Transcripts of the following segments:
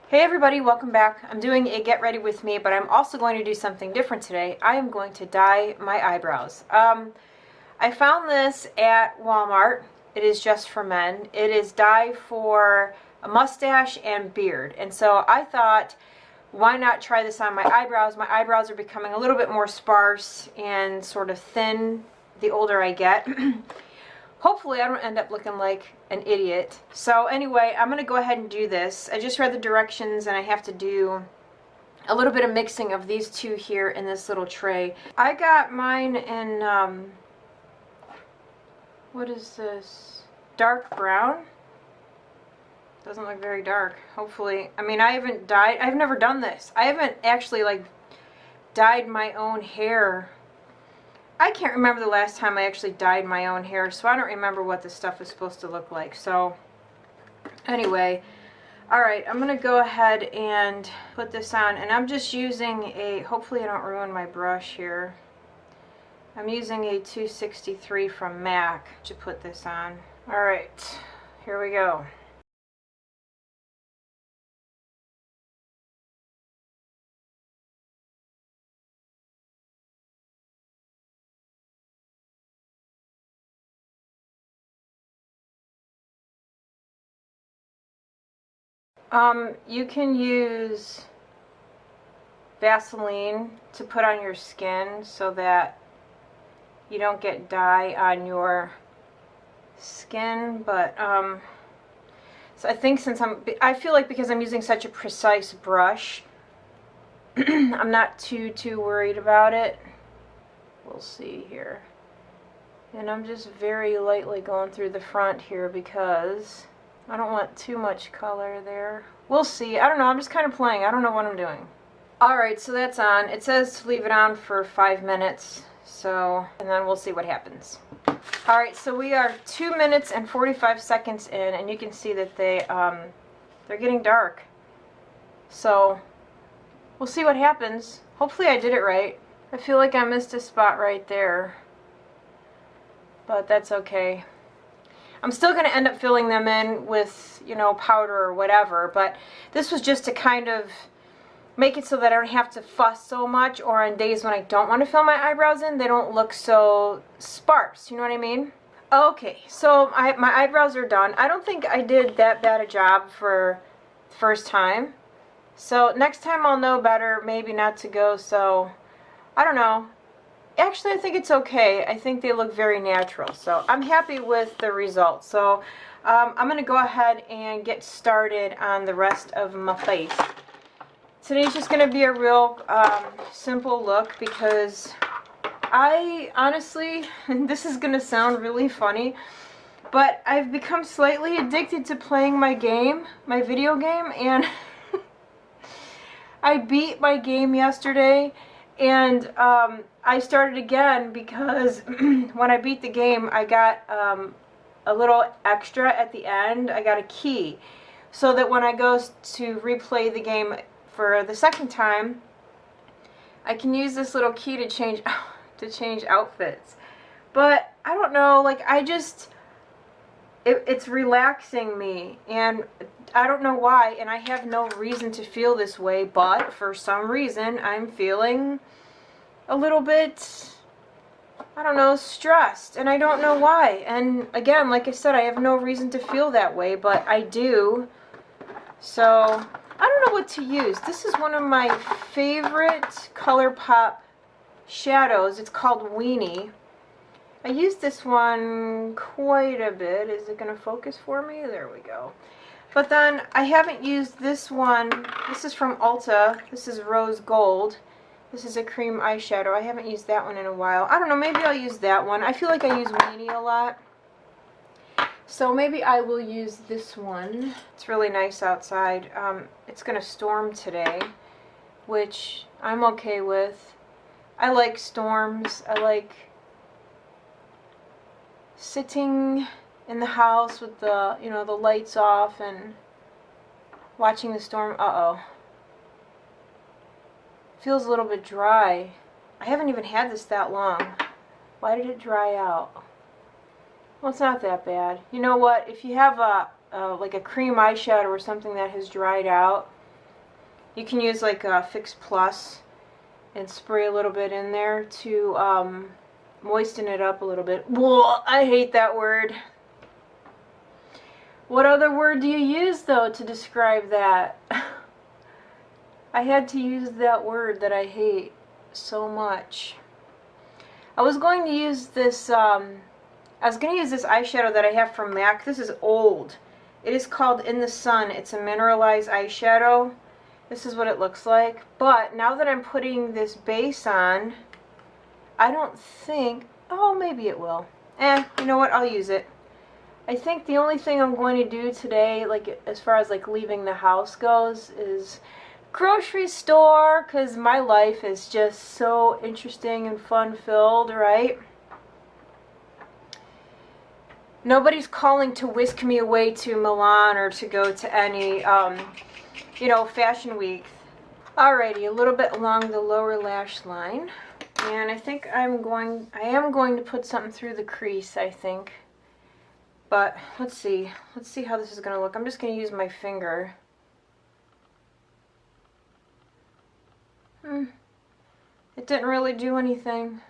Hey everybody, welcome back. I'm doing a get ready with me, but I'm also going to do something different today. I am going to dye my eyebrows. I found this at Walmart. It is just for men. It is dye for a mustache and beard. And so I thought, why not try this on my eyebrows? My eyebrows are becoming a little bit more sparse and sort of thin the older I get. Hopefully I don't end up looking like an idiot. So anyway, I'm going to go ahead and do this. I just read the directions and I have to do a little bit of mixing of these two here in this little tray. I got mine in, what is this? Dark brown? Doesn't look very dark. Hopefully, I mean, I've never done this. I haven't actually like dyed my own hair. I can't remember the last time I actually dyed my own hair, so I don't remember what this stuff is supposed to look like. So anyway, alright, I'm going to go ahead and put this on, and I'm just using a, hopefully I don't ruin my brush here. I'm using a 263 from MAC to put this on. Alright, here we go. You can use Vaseline to put on your skin so that you don't get dye on your skin, but so I think since I feel like because I'm using such a precise brush, I'm not too worried about it. We'll see here. And I'm just very lightly going through the front here because I don't want too much color there. We'll see. I don't know. I'm just kind of playing. I don't know what I'm doing. Alright, so that's on. It says to leave it on for 5 minutes. So, and then we'll see what happens. Alright, so we are 2 minutes and 45 seconds in, and you can see that they're getting dark. So, we'll see what happens. Hopefully I did it right. I feel like I missed a spot right there. But that's okay. I'm still going to end up filling them in with, you know, powder or whatever, but this was just to kind of make it so that I don't have to fuss so much, or on days when I don't want to fill my eyebrows in, they don't look so sparse, you know what I mean? Okay, so my eyebrows are done. I don't think I did that bad a job for the first time, so next time I'll know better, maybe not to go so, I don't know. Actually, I think it's okay. I think they look very natural, so I'm happy with the results. So I'm going to go ahead and get started on the rest of my face. Today's just going to be a real simple look because I honestly, this is going to sound really funny, but I've become slightly addicted to playing my game, my video game, and I beat my game yesterday. And I started again because when I beat the game, I got a little extra at the end. I got a key, so that when I go to replay the game for the second time, I can use this little key to change outfits. But I don't know, like it's relaxing me, and I don't know why, and I have no reason to feel this way, but for some reason I'm feeling a little bit, I don't know, stressed, and I don't know why. And again, like I said, I have no reason to feel that way, but I do. So I don't know what to use. This is one of my favorite ColourPop shadows. It's called Weenie. I use this one quite a bit. Is it going to focus for me? There we go. But then I haven't used this one. This is from Ulta. This is Rose Gold. This is a cream eyeshadow. I haven't used that one in a while. I don't know, maybe I'll use that one. I feel like I use Weenie a lot. So maybe I will use this one. It's really nice outside. It's going to storm today, which I'm okay with. I like storms. I like sitting in the house with the, you know, the lights off and watching the storm. Uh-oh. Feels a little bit dry. I haven't even had this that long. Why did it dry out? Well, it's not that bad. You know what? If you have like a cream eyeshadow or something that has dried out, You can use like a Fix Plus and spray a little bit in there to moisten it up a little bit. Whoa, I hate that word. What other word do you use though to describe that? I had to use that word that I hate so much. I was going to use this eyeshadow that I have from MAC. This is old. It is called In the Sun. It's a mineralized eyeshadow. This is what it looks like. But now that I'm putting this base on, I don't think, oh, maybe it will. You know what? I'll use it. I think the only thing I'm going to do today, like as far as like leaving the house goes, is grocery store, because my life is just so interesting and fun filled, right? Nobody's calling to whisk me away to Milan or to go to any, you know, fashion week. Alrighty, a little bit along the lower lash line. And I think I am going to put something through the crease, I think. But let's see how this is going to look. I'm just going to use my finger. It didn't really do anything.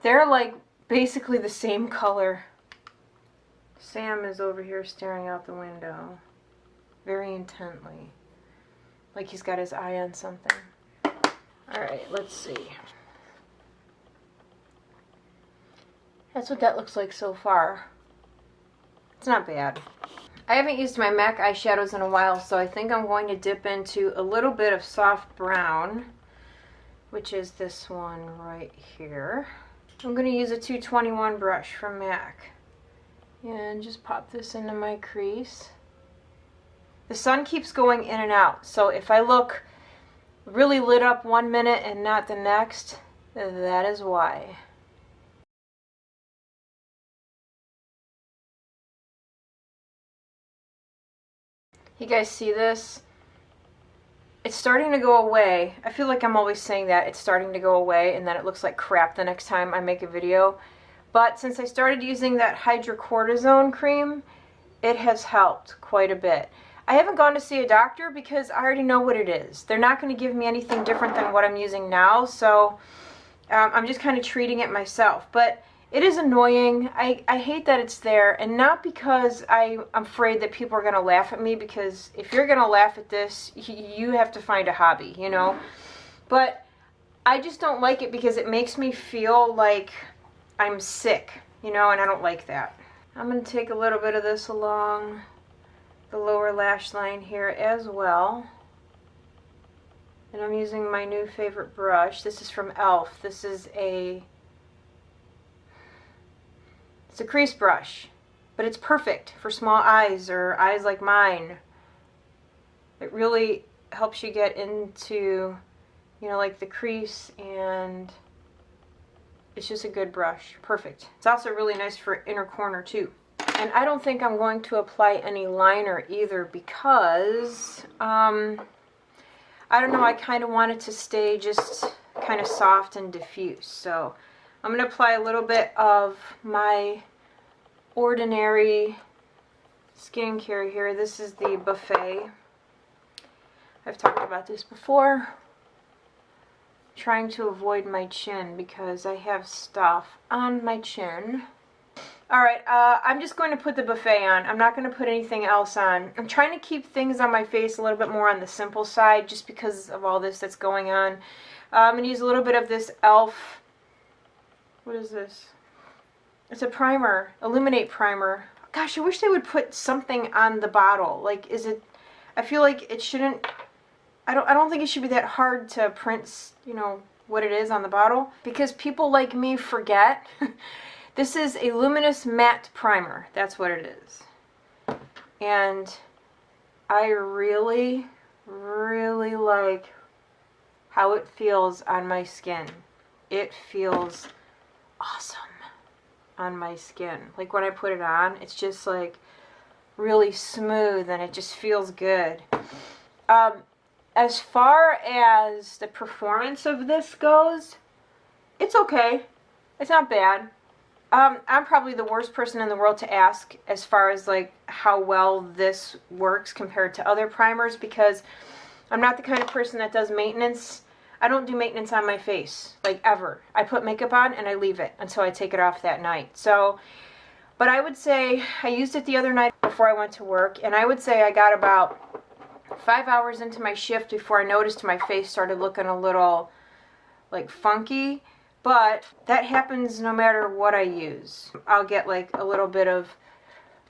They're like basically the same color. Sam is over here staring out the window very intently, like he's got his eye on something. Alright, let's see. That's what that looks like so far. It's not bad. I haven't used my MAC eyeshadows in a while, so I think I'm going to dip into a little bit of soft brown, which is this one right here. I'm going to use a 221 brush from MAC and just pop this into my crease. The sun keeps going in and out, so if I look really lit up 1 minute and not the next, that is why. You guys see this? It's starting to go away. I feel like I'm always saying that. It's starting to go away and then it looks like crap the next time I make a video. But since I started using that hydrocortisone cream, it has helped quite a bit. I haven't gone to see a doctor because I already know what it is. They're not going to give me anything different than what I'm using now, so I'm just kind of treating it myself. But it is annoying. I hate that it's there, and not because I'm afraid that people are going to laugh at me, because if you're going to laugh at this, you have to find a hobby, you know. But I just don't like it because it makes me feel like I'm sick, you know, and I don't like that. I'm going to take a little bit of this along the lower lash line here as well. And I'm using my new favorite brush. This is from e.l.f. This is it's a crease brush, but it's perfect for small eyes or eyes like mine. It really helps you get into, you know, like the crease, and it's just a good brush. Perfect. It's also really nice for inner corner too. And I don't think I'm going to apply any liner either because, I don't know, I kind of want it to stay just kind of soft and diffuse. So I'm going to apply a little bit of my ordinary skincare here. This is the Buffet. I've talked about this before. Trying to avoid my chin because I have stuff on my chin. Alright, I'm just going to put the Buffet on. I'm not going to put anything else on. I'm trying to keep things on my face a little bit more on the simple side just because of all this that's going on. I'm going to use a little bit of this e.l.f. What is this? It's a primer. Illuminate primer. Gosh, I wish they would put something on the bottle. Like, is it... I feel like it shouldn't... I don't think it should be that hard to print, you know, what it is on the bottle. Because people like me forget... This is a luminous matte primer. That's what it is. And I really, really like how it feels on my skin. It feels awesome on my skin. Like when I put it on, it's just like really smooth and it just feels good. As far as the performance of this goes, it's okay. It's not bad. I'm probably the worst person in the world to ask as far as like how well this works compared to other primers, because I'm not the kind of person that does maintenance. I don't do maintenance on my face, like ever. I put makeup on and I leave it until I take it off that night. So, but I would say I used it the other night before I went to work, and I would say I got about 5 hours into my shift before I noticed my face started looking a little like funky. But that happens no matter what I use. I'll get like a little bit of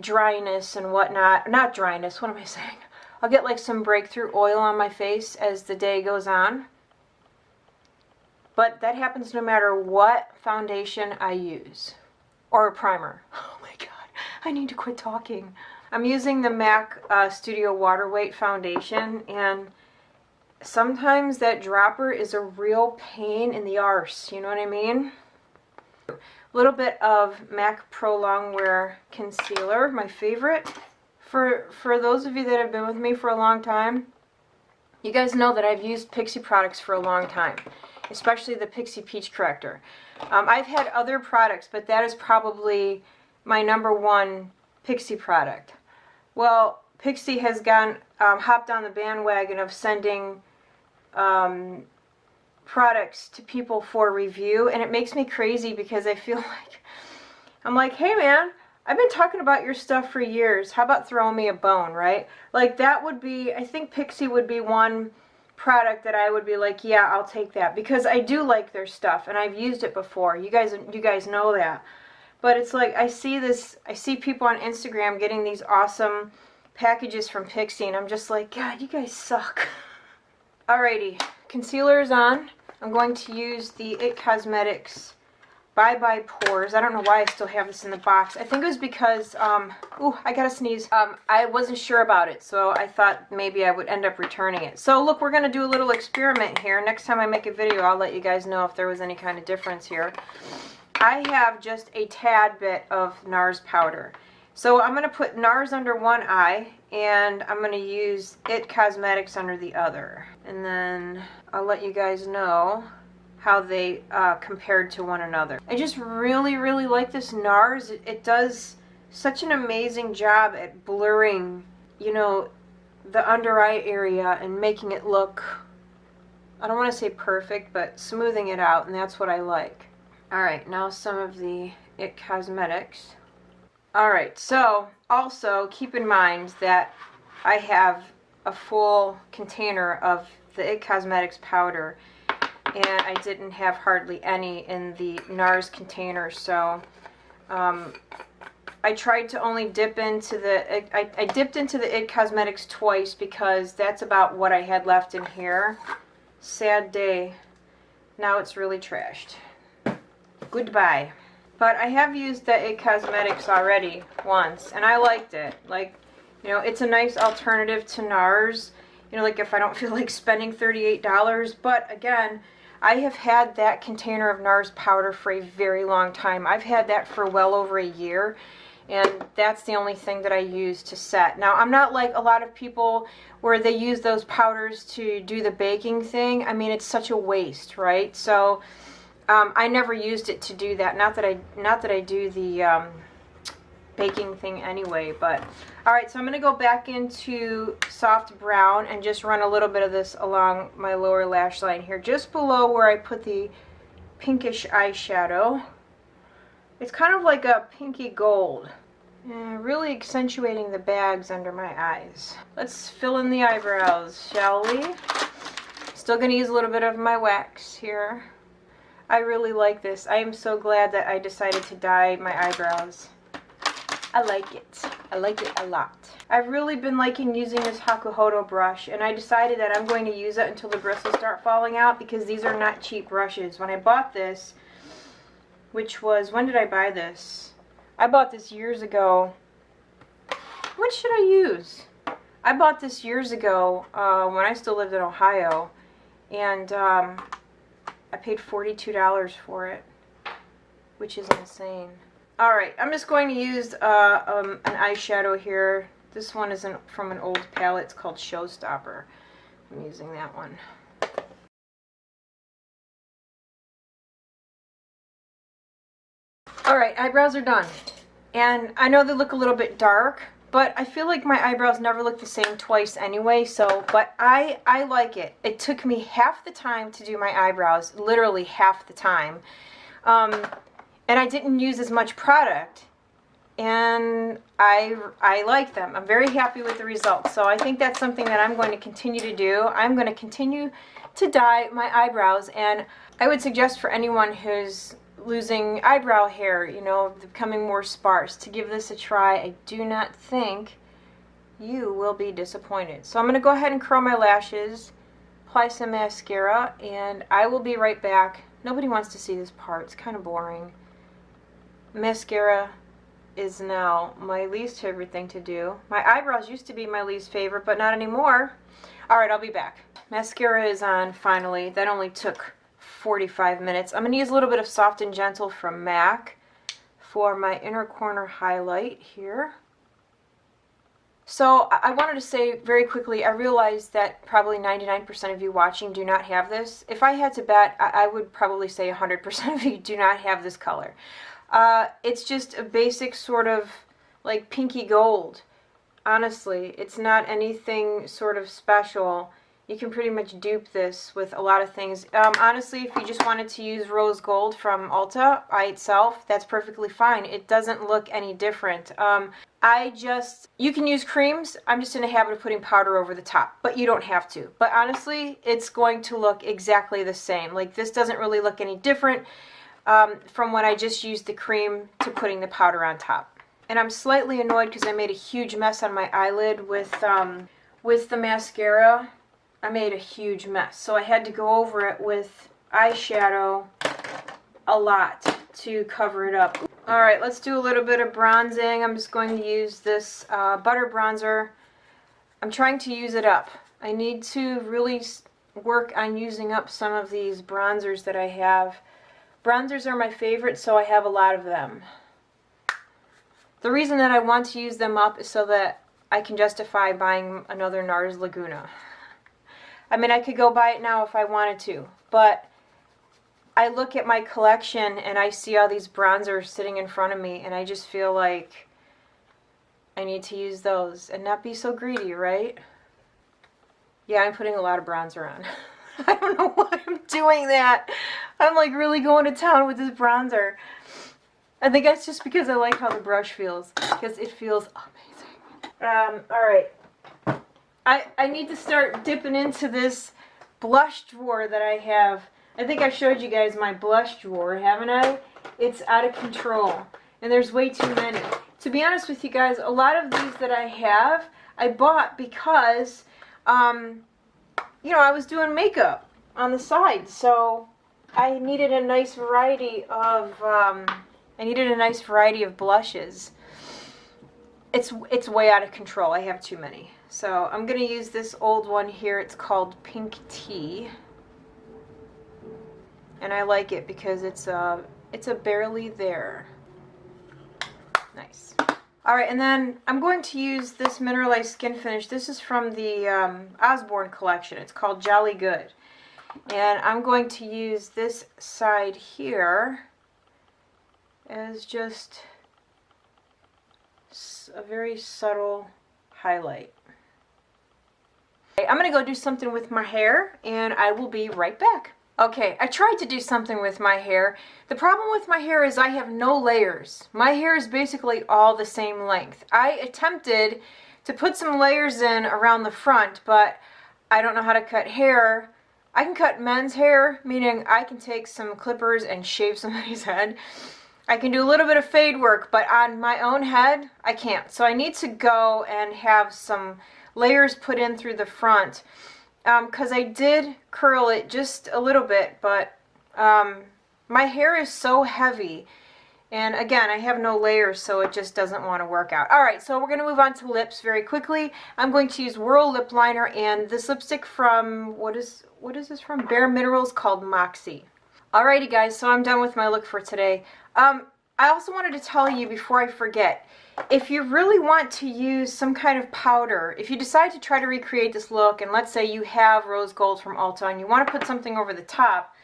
dryness and whatnot. Not dryness, what am I saying? I'll get like some breakthrough oil on my face as the day goes on. But that happens no matter what foundation I use. Or a primer. Oh my god, I need to quit talking. I'm using the MAC Studio Water Weight Foundation, and sometimes that dropper is a real pain in the arse, you know what I mean? A little bit of MAC Pro Longwear Concealer, my favorite. For those of you that have been with me for a long time, you guys know that I've used Pixi products for a long time, especially the Pixi Peach Corrector. I've had other products, but that is probably my #1 Pixi product. Well, Pixi has hopped on the bandwagon of sending products to people for review, and it makes me crazy because I feel like, I'm like, hey man, I've been talking about your stuff for years. How about throwing me a bone, right? Like that would be, I think Pixi would be one product that I would be like, yeah, I'll take that, because I do like their stuff and I've used it before. You guys know that. But it's like I see people on Instagram getting these awesome packages from Pixi, and I'm just like, God, you guys suck. Alrighty, concealer is on. I'm going to use the IT Cosmetics Bye Bye Pores. I don't know why I still have this in the box. I think it was because, ooh, I gotta sneeze. I wasn't sure about it, so I thought maybe I would end up returning it. So look, we're gonna do a little experiment here. Next time I make a video, I'll let you guys know if there was any kind of difference here. I have just a tad bit of NARS powder. So I'm gonna put NARS under one eye, and I'm gonna use IT Cosmetics under the other. And then I'll let you guys know how they compared to one another. I just really, really like this NARS. It does such an amazing job at blurring, you know, the under eye area and making it look, I don't want to say perfect, but smoothing it out, and that's what I like. Alright, now some of the IT Cosmetics. Alright, so also keep in mind that I have a full container of the IT Cosmetics powder, and I didn't have hardly any in the NARS container, so I tried to only dip into the, I dipped into the IT Cosmetics twice because that's about what I had left in here. Sad day. Now it's really trashed. Goodbye. But I have used the IT Cosmetics already once, and I liked it. Like, you know, it's a nice alternative to NARS. You know, like if I don't feel like spending $38. But again, I have had that container of NARS powder for a very long time. I've had that for well over a year, and that's the only thing that I use to set. Now, I'm not like a lot of people where they use those powders to do the baking thing. I mean, it's such a waste, right? So I never used it to do that. Not that I do the baking thing anyway. But all right, so I'm going to go back into soft brown and just run a little bit of this along my lower lash line here, just below where I put the pinkish eyeshadow. It's kind of like a pinky gold, and really accentuating the bags under my eyes. Let's fill in the eyebrows, shall we? Still going to use a little bit of my wax here. I really like this. I am so glad that I decided to dye my eyebrows. I like it. I like it a lot. I've really been liking using this Hakuhodo brush, and I decided that I'm going to use it until the bristles start falling out, because these are not cheap brushes. When I bought this, which was, when did I buy this? I bought this years ago. What should I use? I bought this years ago when I still lived in Ohio, and I paid $42 for it, which is insane. Alright, I'm just going to use an eyeshadow here. This one isn't from an old palette. It's called Showstopper. I'm using that one. Alright, eyebrows are done. And I know they look a little bit dark, but I feel like my eyebrows never look the same twice anyway, so, but I like it. It took me half the time to do my eyebrows, literally half the time. And I didn't use as much product. And I like them. I'm very happy with the results. So I think that's something that I'm going to continue to do. I'm going to continue to dye my eyebrows, and I would suggest for anyone who's losing eyebrow hair, you know, becoming more sparse, to give this a try. I do not think you will be disappointed. So I'm going to go ahead and curl my lashes, apply some mascara, and I will be right back. Nobody wants to see this part. It's kind of boring. Mascara is now my least favorite thing to do. My eyebrows used to be my least favorite, but not anymore. Alright, I'll be back. Mascara is on finally. That only took 45 minutes. I'm going to use a little bit of Soft and Gentle from MAC for my inner corner highlight here. So I wanted to say very quickly, I realized that probably 99% of you watching do not have this. If I had to bet, I would probably say 100% of you do not have this color. It's just a basic sort of like pinky gold. Honestly, it's not anything sort of special. You can pretty much dupe this with a lot of things. Honestly, if you just wanted to use rose gold from Ulta by itself, that's perfectly fine. It doesn't look any different. You can use creams. I'm just in a habit of putting powder over the top, but you don't have to. But honestly, it's going to look exactly the same. Like, this doesn't really look any different from when I just used the cream to putting the powder on top. And I'm slightly annoyed because I made a huge mess on my eyelid with the mascara. I made a huge mess. So I had to go over it with eyeshadow a lot to cover it up. Alright, let's do a little bit of bronzing. I'm just going to use this butter bronzer. I'm trying to use it up. I need to really work on using up some of these bronzers that I have. Bronzers are my favorite, so I have a lot of them. The reason that I want to use them up is so that I can justify buying another NARS Laguna. I mean, I could go buy it now if I wanted to, but I look at my collection and I see all these bronzers sitting in front of me, and I just feel like I need to use those and not be so greedy, right? Yeah, I'm putting a lot of bronzer on. I don't know why I'm doing that. I'm like really going to town with this bronzer. I think that's just because I like how the brush feels, because it feels amazing. Alright. I need to start dipping into this blush drawer that I have. I think I showed you guys my blush drawer, haven't I? It's out of control, and there's way too many. To be honest with you guys, a lot of these that I have, I bought because, you know, I was doing makeup on the side, so I needed a nice variety of, blushes. It's way out of control. I have too many. So I'm going to use this old one here. It's called Pink Tea. And I like it because it's a barely there. Nice. Alright, and then I'm going to use this mineralized skin finish. This is from the Osborne collection. It's called Jolly Good. And I'm going to use this side here as just a very subtle highlight. I'm going to go do something with my hair, and I will be right back. Okay, I tried to do something with my hair. The problem with my hair is I have no layers. My hair is basically all the same length. I attempted to put some layers in around the front, but I don't know how to cut hair. I can cut men's hair, meaning I can take some clippers and shave somebody's head. I can do a little bit of fade work, but on my own head, I can't. So I need to go and have some layers put in through the front. Because I did curl it just a little bit, but my hair is so heavy. And again, I have no layers, so it just doesn't want to work out. Alright, so we're going to move on to lips very quickly. I'm going to use Whirl Lip Liner and this lipstick from, what is this from? Bare Minerals, called Moxie. Alrighty guys, so I'm done with my look for today. I also wanted to tell you before I forget, if you really want to use some kind of powder, if you decide to try to recreate this look, and let's say you have rose gold from Ulta and you want to put something over the top,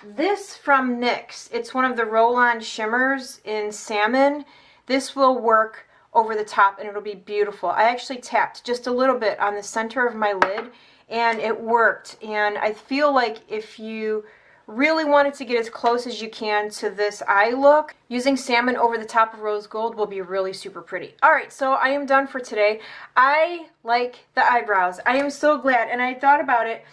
this from NYX. It's one of the roll-on shimmers in salmon. This will work over the top and it'll be beautiful. I actually tapped just a little bit on the center of my lid and it worked. And I feel like if you really wanted to get as close as you can to this eye look, using salmon over the top of rose gold will be really super pretty. Alright, so I am done for today. I like the eyebrows. I am so glad, and I thought about it.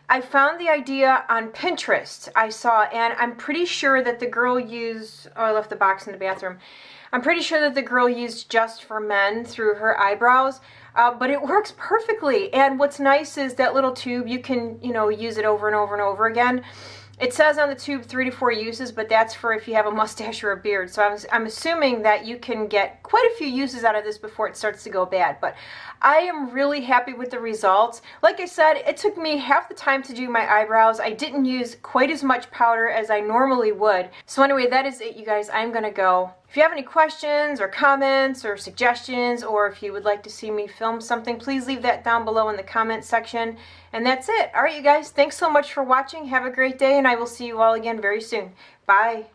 I found the idea on Pinterest, I saw, and I'm pretty sure that the girl used, oh, I left the box in the bathroom. I'm pretty sure that the girl used Just for Men through her eyebrows, but it works perfectly. And what's nice is that little tube, you can, you know, use it over and over and over again. It says on the tube 3 to 4 uses, but that's for if you have a mustache or a beard. So I'm assuming that you can get quite a few uses out of this before it starts to go bad. But I am really happy with the results. Like I said, it took me half the time to do my eyebrows. I didn't use quite as much powder as I normally would. So anyway, that is it, you guys. I'm going to go. If you have any questions or comments or suggestions, or if you would like to see me film something, please leave that down below in the comment section. And that's it. All right, you guys, thanks so much for watching. Have a great day, and I will see you all again very soon. Bye.